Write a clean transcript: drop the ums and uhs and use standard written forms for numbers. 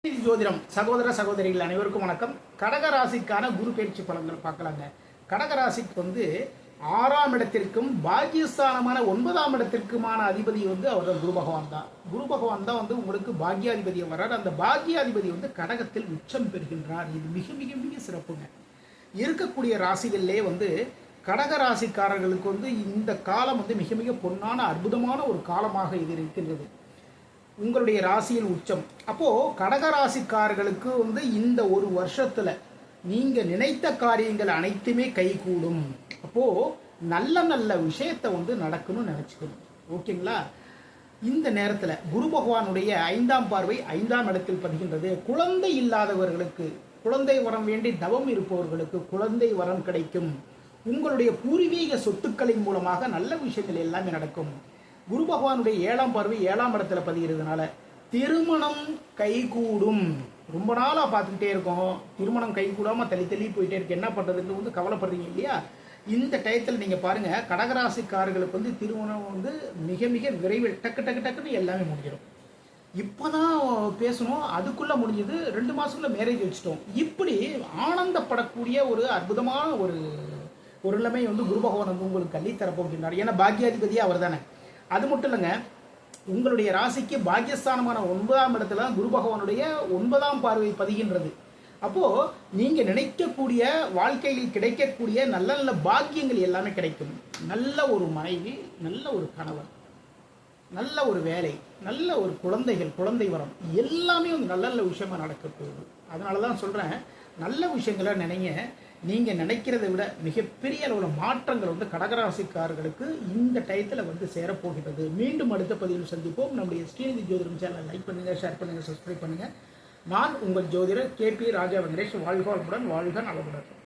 ஜோதிடம் சகோதர சகோதரிகள் அனைவருக்கும் வணக்கம். கடகராசிக்கான குரு பயிற்சி பலன்கள் பார்க்கலாங்க. கடகராசிக்கு 6ஆம் இடத்திற்கும் பாக்கியஸ்தானமான 9ஆம் இடத்திற்குமான அதிபதி அவர் குரு பகவான் தான். குரு பகவான் தான் உங்களுக்கு பாக்கியாதிபதியை வர்றார். அந்த பாக்கியாதிபதி கடகத்தில் உச்சம் பெறுகின்றார். இது மிக மிக மிக சிறப்புங்க. இருக்கக்கூடிய ராசிகளிலே கடக ராசிக்காரர்களுக்கு இந்த காலம் மிக மிக பொன்னான அற்புதமான ஒரு காலமாக இது இருக்கின்றது. உங்களுடைய ராசியில் உச்சம். அப்போ கடகராசிக்காரர்களுக்கு இந்த ஒரு வருஷத்துல நீங்க நினைத்த காரியங்கள் அனைத்துமே கைகூடும். அப்போ நல்ல நல்ல விஷயத்தை நடக்கணும்னு நினைச்சுக்கணும். ஓகேங்களா? இந்த நேரத்துல குரு பகவானுடைய 5ஆம் பார்வை 5ஆம் இடத்தில் பதிகின்றது. குழந்தை இல்லாதவர்களுக்கு, குழந்தை வரம் வேண்டி தவம் இருப்பவர்களுக்கு குழந்தை வரம் கிடைக்கும். உங்களுடைய பூர்வீக சொத்துக்களின் மூலமாக நல்ல விஷயங்கள் எல்லாமே நடக்கும். குரு பகவானுடைய 7ஆம் பார்வை 7ஆம் இடத்துல பதிகிறதுனால திருமணம் கைகூடும். ரொம்ப நாளா பார்த்துக்கிட்டே இருக்கோம், திருமணம் கைகூடாம தள்ளி போயிட்டே இருக்கு, என்ன பண்றதுன்னு கவலைப்படுறீங்க இல்லையா? இந்த டயத்தில் நீங்க பாருங்க, கடகராசிக்காரர்களுக்கு திருமணம் மிக மிக விரைவில் டக்குன்னு எல்லாமே முடிஞ்சிடும். இப்பதான் பேசணும், அதுக்குள்ள முடிஞ்சது, 2 மாசத்துக்குள்ள மேரேஜ் வச்சுட்டோம். இப்படி ஆனந்தப்படக்கூடிய ஒரு அற்புதமான ஒரு நிலைமை குரு பகவான் உங்களுக்கு அள்ளி தரப்போகின்றார். ஏன்னா பாக்கியாதிபதியே அவர் தானே. அது மட்டும் இல்லைங்க, உங்களுடைய ராசிக்கு பாக்கியஸ்தானமான 9ஆம் இடத்துல குரு பகவானுடைய 9ஆம் பார்வை பதிகின்றது. அப்போ நீங்க நினைக்கக்கூடிய வாழ்க்கையில் கிடைக்கக்கூடிய நல்ல நல்ல பாக்கியங்கள் எல்லாமே கிடைக்கும். நல்ல ஒரு மனைவி, நல்ல ஒரு கணவன், நல்ல ஒரு வேலை, நல்ல ஒரு குழந்தைகள், குழந்தை வரம், எல்லாமே நல்ல நல்ல விஷயமா நடக்க போகுது. அதனாலதான் சொல்றேன், நல்ல விஷயங்களை நினைங்க. நீங்க நினைக்கிறதை விட மிகப்பெரிய அளவில் மாற்றங்கள் கடகராசிக்காரர்களுக்கு இந்த டயத்தில் சேரப்போகிறது. மீண்டும் அடுத்த பதிவில் சந்திப்போம். நம்முடைய ஸ்ரீநிதி ஜோதிடம் சேனலை லைக் பண்ணுங்க, ஷேர் பண்ணுங்க, சப்ஸ்கிரைப் பண்ணுங்க. நான் உங்கள் ஜோதிடர் KP ராஜா வெங்கடேஷ். வாழ்க வளமுடன், வாழ்க நலமுடன்.